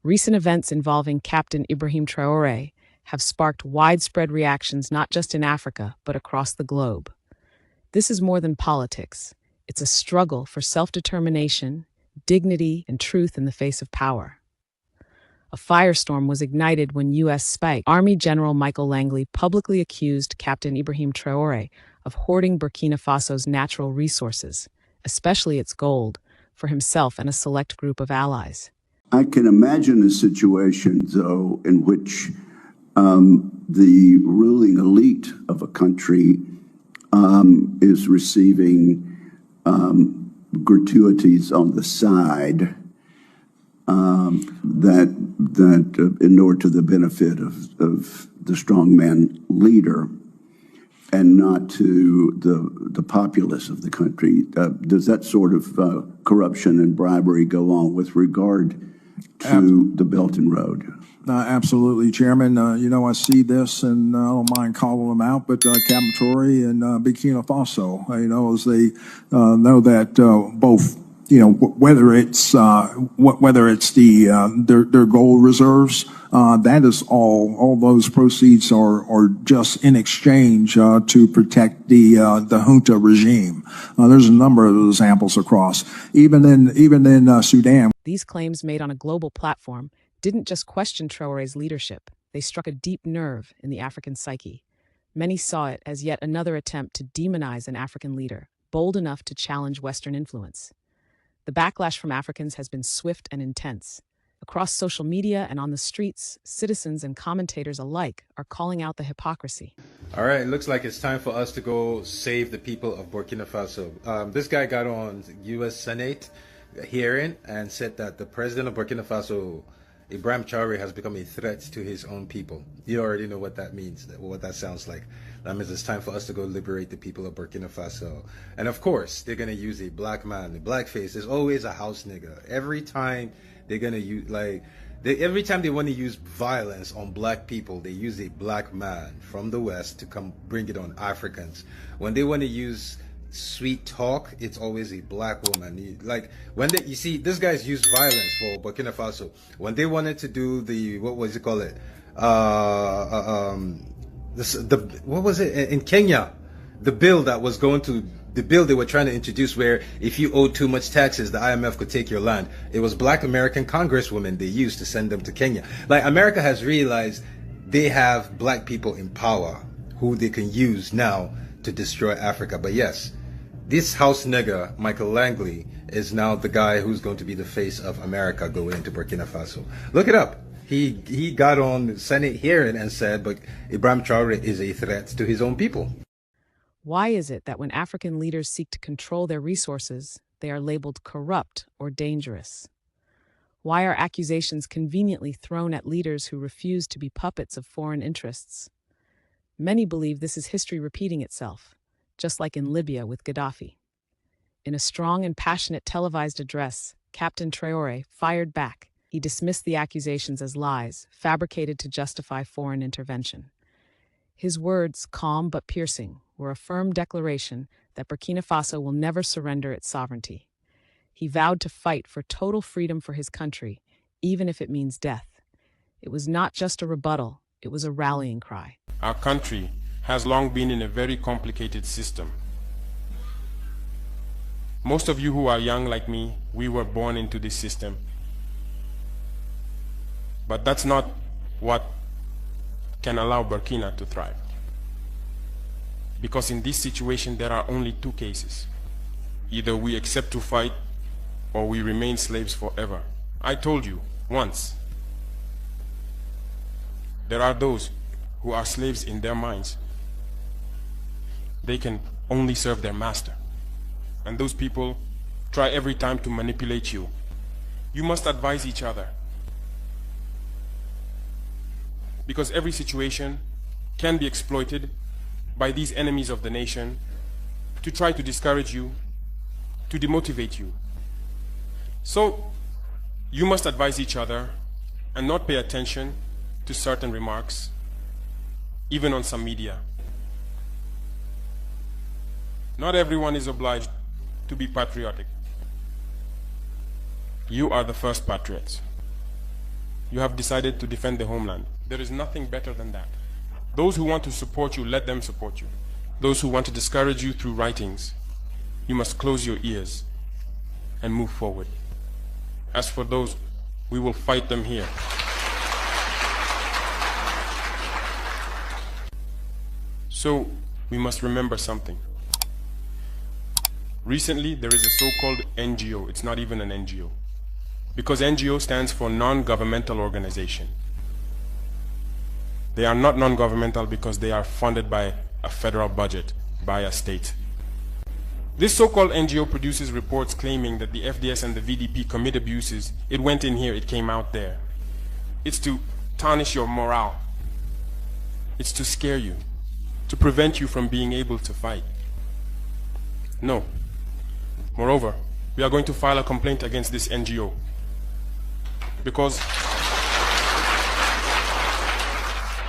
Recent events involving Captain Ibrahim Traoré have sparked widespread reactions not just in Africa, but across the globe. This is more than politics. It's a struggle for self-determination, dignity, and truth in the face of power. A firestorm was ignited when U.S. Spy Army General Michael Langley publicly accused Captain Ibrahim Traoré of hoarding Burkina Faso's natural resources, especially its gold, for himself and a select group of allies. I can imagine a situation, though, in which the ruling elite of a country is receiving gratuities on the side that inure to the benefit of the strongman leader and not to the populace of the country. Does that sort of corruption and bribery go on with regard to the Belt and Road? Absolutely, Chairman. I see this, and I don't mind calling them out, but Captain Traoré and Burkina Faso, as they know that both, whether it's their gold reserves, that is all those proceeds are just in exchange to protect the junta regime. There's a number of examples across, even in Sudan. These claims made on a global platform didn't just question Traoré's leadership, they struck a deep nerve in the African psyche. Many saw it as yet another attempt to demonize an African leader, bold enough to challenge Western influence. The backlash from Africans has been swift and intense. Across social media and on the streets, citizens and commentators alike are calling out the hypocrisy. All right, it looks like it's time for us to go save the people of Burkina Faso. This guy got on U.S. Senate hearing and said that the president of Burkina Faso, Ibrahim Traoré, has become a threat to his own people. You already know what that means, what that sounds like. That means it's time for us to go liberate the people of Burkina Faso. And of course, they're going to use a black man. The blackface is always a house nigga. Every time they're going to use, every time they want to use violence on black people, they use a black man from the West to come bring it on Africans. When they want to use sweet talk, it's always a black woman. You see, this guy's used violence for Burkina Faso. When they wanted to do what was it in Kenya, the bill they were trying to introduce, where if you owe too much taxes, the IMF could take your land. It was black American congresswomen they used to send them to Kenya. America has realized they have black people in power who they can use now to destroy Africa. But yes, this house nigger, Michael Langley, is now the guy who's going to be the face of America going into Burkina Faso. Look it up. He got on the Senate hearing and said, but Ibrahim Traoré is a threat to his own people. Why is it that when African leaders seek to control their resources, they are labeled corrupt or dangerous? Why are accusations conveniently thrown at leaders who refuse to be puppets of foreign interests? Many believe this is history repeating itself, just like in Libya with Gaddafi. In a strong and passionate televised address, Captain Traoré fired back. He dismissed the accusations as lies, fabricated to justify foreign intervention. His words, calm but piercing, were a firm declaration that Burkina Faso will never surrender its sovereignty. He vowed to fight for total freedom for his country, even if it means death. It was not just a rebuttal, it was a rallying cry. Our country has long been in a very complicated system. Most of you who are young like me, we were born into this system. But that's not what can allow Burkina to thrive. Because in this situation, there are only two cases. Either we accept to fight, or we remain slaves forever. I told you once, there are those who are slaves in their minds. They can only serve their master. And those people try every time to manipulate you. You must advise each other. Because every situation can be exploited by these enemies of the nation to try to discourage you, to demotivate you. So you must advise each other and not pay attention to certain remarks, even on some media. Not everyone is obliged to be patriotic. You are the first patriots. you have decided to defend the homeland. There is nothing better than that. Those who want to support you, let them support you. Those who want to discourage you through writings, you must close your ears and move forward. As for those, we will fight them here. So, we must remember something. Recently, there is a so-called NGO. It's not even an NGO. Because NGO stands for non-governmental organization. They are not non-governmental because they are funded by a federal budget, by a state. This so-called NGO produces reports claiming that the FDS and the VDP commit abuses. It went in here, it came out there. It's to tarnish your morale. It's to scare you, to prevent you from being able to fight. No. Moreover, we are going to file a complaint against this NGO because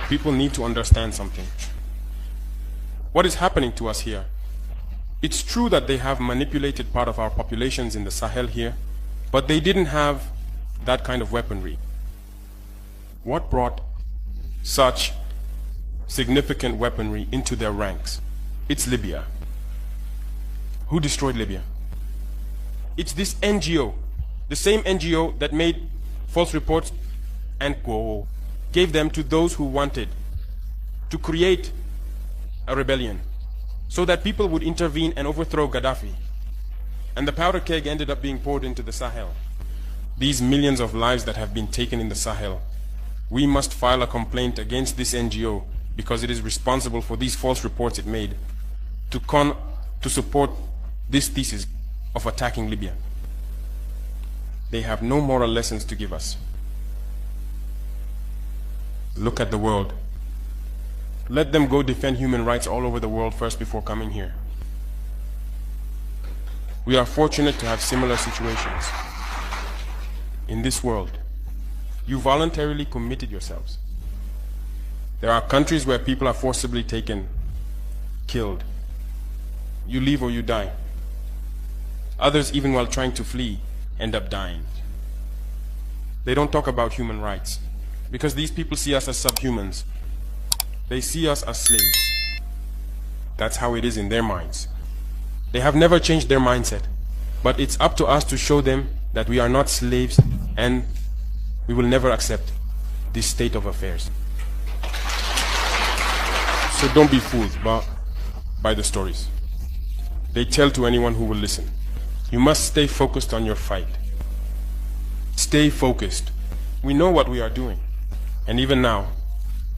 people need to understand something. What is happening to us here? It's true that they have manipulated part of our populations in the Sahel here, but they didn't have that kind of weaponry. What brought such significant weaponry into their ranks? It's Libya. Who destroyed Libya? It's this NGO, the same NGO that made false reports and gave them to those who wanted to create a rebellion so that people would intervene and overthrow Gaddafi. And the powder keg ended up being poured into the Sahel. These millions of lives that have been taken in the Sahel, we must file a complaint against this NGO because it is responsible for these false reports it made to support this thesis of attacking Libya. They have no moral lessons to give us. Look at the world. Let them go defend human rights all over the world first before coming here. We are fortunate to have similar situations. In this world, you voluntarily committed yourselves. There are countries where people are forcibly taken, killed. You leave or you die. Others, even while trying to flee, end up dying. They don't talk about human rights because these people see us as subhumans. They see us as slaves. That's how it is in their minds. They have never changed their mindset, but it's up to us to show them that we are not slaves and we will never accept this state of affairs. So don't be fooled by the stories. They tell to anyone who will listen. You must stay focused on your fight. Stay focused. We know what we are doing. And even now,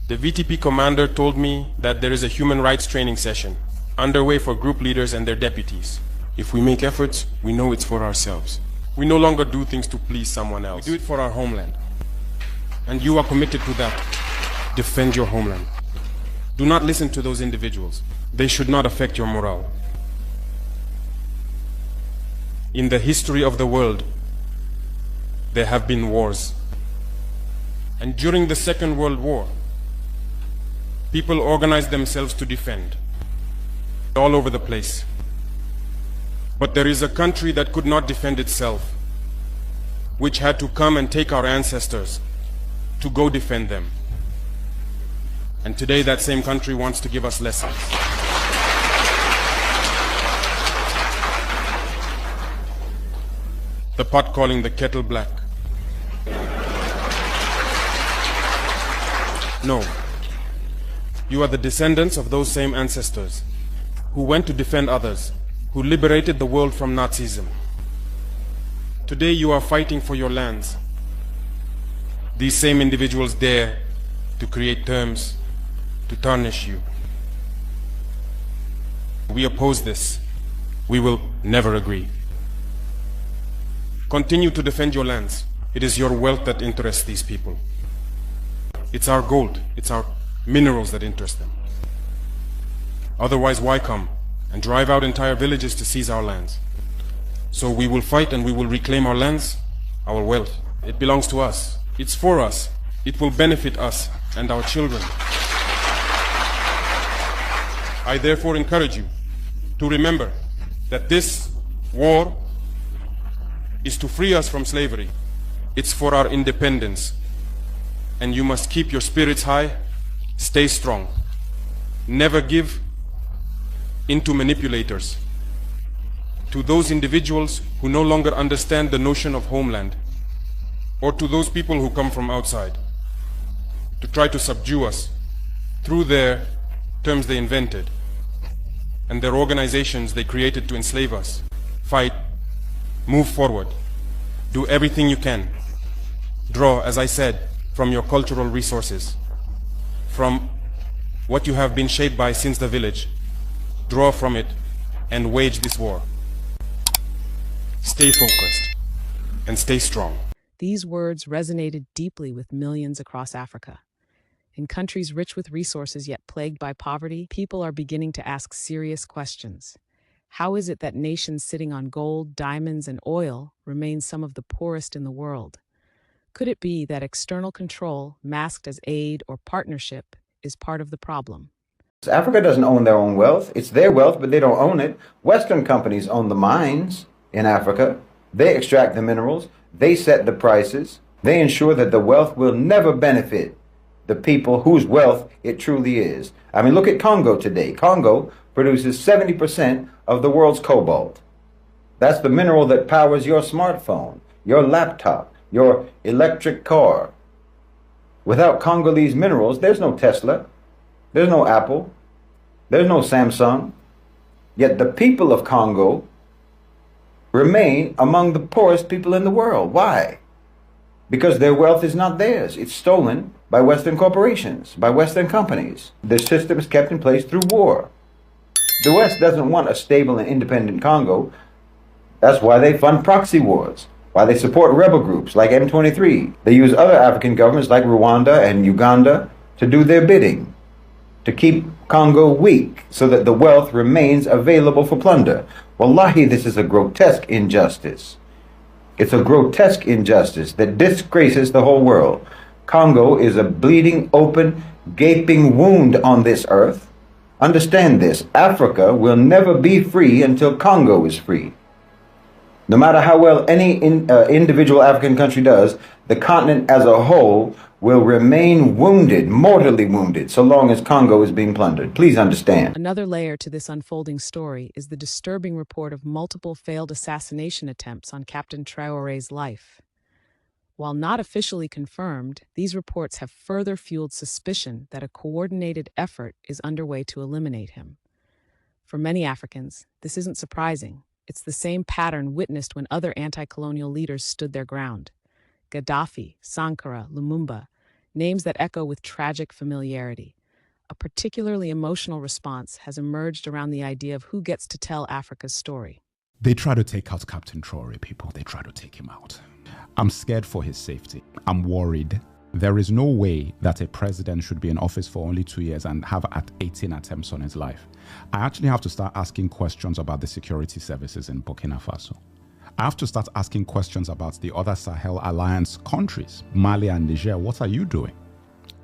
the VTP commander told me that there is a human rights training session underway for group leaders and their deputies. If we make efforts, we know it's for ourselves. We no longer do things to please someone else. We do it for our homeland. And you are committed to that. Defend your homeland. Do not listen to those individuals. They should not affect your morale. In the history of the world, there have been wars. And during the Second World War, people organized themselves to defend all over the place. But there is a country that could not defend itself, which had to come and take our ancestors to go defend them. And today that same country wants to give us lessons. The pot calling the kettle black. No. You are the descendants of those same ancestors who went to defend others, who liberated the world from Nazism. Today you are fighting for your lands. These same individuals dare to create terms to tarnish you. We oppose this. We will never agree. Continue to defend your lands. It is your wealth that interests these people. It's our gold, it's our minerals that interest them. Otherwise, why come and drive out entire villages to seize our lands? So we will fight and we will reclaim our lands, our wealth. It belongs to us. It's for us. It will benefit us and our children. I therefore encourage you to remember that this war is to free us from slavery. It's for our independence. and you must keep your spirits high, stay strong. Never give in to manipulators, to those individuals who no longer understand the notion of homeland, or to those people who come from outside to try to subdue us through their terms they invented and their organizations they created to enslave us. Fight, move forward, do everything you can. Draw, as I said, from your cultural resources, from what you have been shaped by since the village. Draw from it and wage this war. Stay focused and stay strong. These words resonated deeply with millions across Africa. In countries rich with resources yet plagued by poverty, people are beginning to ask serious questions. How is it that nations sitting on gold, diamonds, and oil remain some of the poorest in the world? Could it be that external control, masked as aid or partnership, is part of the problem? Africa doesn't own their own wealth. It's their wealth, but they don't own it. Western companies own the mines in Africa. They extract the minerals. They set the prices. They ensure that the wealth will never benefit the people whose wealth it truly is. I mean, look at Congo today. Congo produces 70% of the world's cobalt. That's the mineral that powers your smartphone, your laptop, your electric car. Without Congolese minerals, there's no Tesla, there's no Apple, there's no Samsung. Yet the people of Congo remain among the poorest people in the world. Why? Because their wealth is not theirs. It's stolen by Western corporations, by Western companies. The system is kept in place through war. The West doesn't want a stable and independent Congo. That's why they fund proxy wars, why they support rebel groups like M23. They use other African governments like Rwanda and Uganda to do their bidding, to keep Congo weak so that the wealth remains available for plunder. Wallahi, this is a grotesque injustice. It's a grotesque injustice that disgraces the whole world. Congo is a bleeding, open, gaping wound on this earth. Understand this, Africa will never be free until Congo is free. No matter how well any individual African country does, the continent as a whole will remain wounded, mortally wounded, so long as Congo is being plundered. Please understand. Another layer to this unfolding story is the disturbing report of multiple failed assassination attempts on Captain Traore's life. While not officially confirmed, these reports have further fueled suspicion that a coordinated effort is underway to eliminate him. For many Africans, this isn't surprising. It's the same pattern witnessed when other anti-colonial leaders stood their ground. Gaddafi, Sankara, Lumumba, names that echo with tragic familiarity. A particularly emotional response has emerged around the idea of who gets to tell Africa's story. They try to take out Captain Traore, people. They try to take him out. I'm scared for his safety. I'm worried. There is no way that a president should be in office for only 2 years and have 18 attempts on his life. I actually have to start asking questions about the security services in Burkina Faso. I have to start asking questions about the other Sahel Alliance countries, Mali and Niger. What are you doing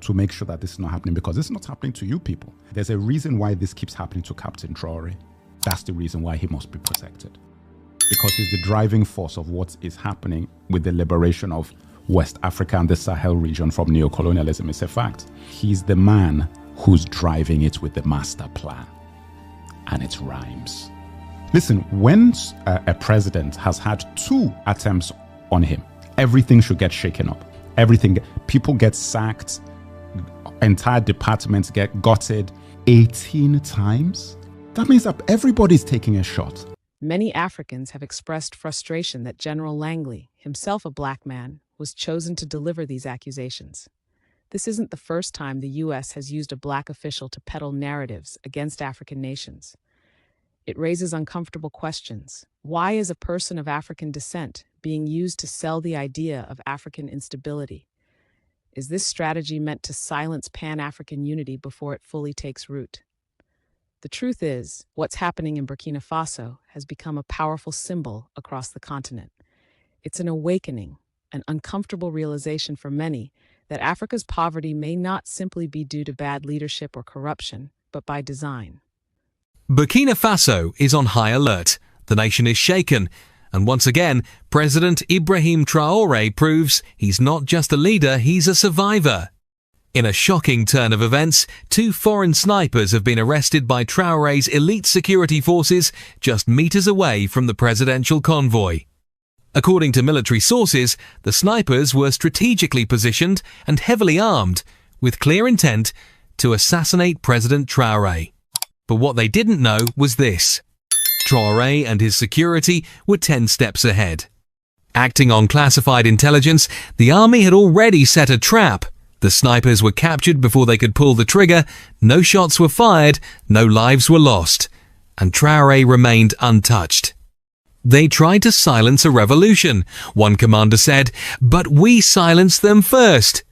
to make sure that this is not happening? Because this is not happening to you people. There's a reason why this keeps happening to Captain Traore. That's the reason why he must be protected. Because he's the driving force of what is happening with the liberation of West Africa and the Sahel region from neocolonialism. It's a fact. He's the man who's driving it with the master plan. And it rhymes. Listen, when a president has had 2 attempts on him, everything should get shaken up. Everything, people get sacked, entire departments get gutted 18 times. That means that everybody's taking a shot. Many Africans have expressed frustration that General Langley, himself a black man, was chosen to deliver these accusations. This isn't the first time the U.S. has used a black official to peddle narratives against African nations. It raises uncomfortable questions. Why is a person of African descent being used to sell the idea of African instability? Is this strategy meant to silence Pan-African unity before it fully takes root? The truth is, what's happening in Burkina Faso has become a powerful symbol across the continent. It's an awakening, an uncomfortable realization for many that Africa's poverty may not simply be due to bad leadership or corruption, but by design. Burkina Faso is on high alert. The nation is shaken, And once again, President Ibrahim Traoré proves he's not just a leader, he's a survivor. In a shocking turn of events, 2 foreign snipers have been arrested by Traoré's elite security forces just meters away from the presidential convoy. According to military sources, the snipers were strategically positioned and heavily armed, with clear intent to assassinate President Traoré. But what they didn't know was this: Traoré and his security were 10 steps ahead. Acting on classified intelligence, the army had already set a trap. The snipers were captured before they could pull the trigger, no shots were fired, no lives were lost, and Traoré remained untouched. They tried to silence a revolution, one commander said, but we silenced them first.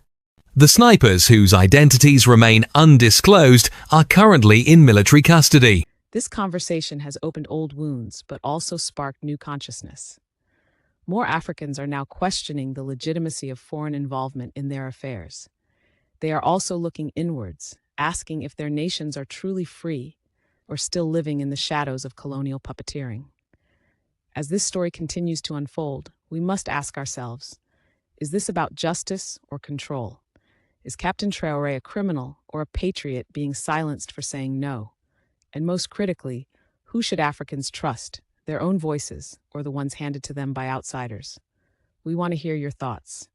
The snipers, whose identities remain undisclosed, are currently in military custody. This conversation has opened old wounds, but also sparked new consciousness. More Africans are now questioning the legitimacy of foreign involvement in their affairs. They are also looking inwards, asking if their nations are truly free or still living in the shadows of colonial puppeteering. As this story continues to unfold, we must ask ourselves, is this about justice or control? Is Captain Traoré a criminal or a patriot being silenced for saying no? And most critically, who should Africans trust, their own voices or the ones handed to them by outsiders? We want to hear your thoughts.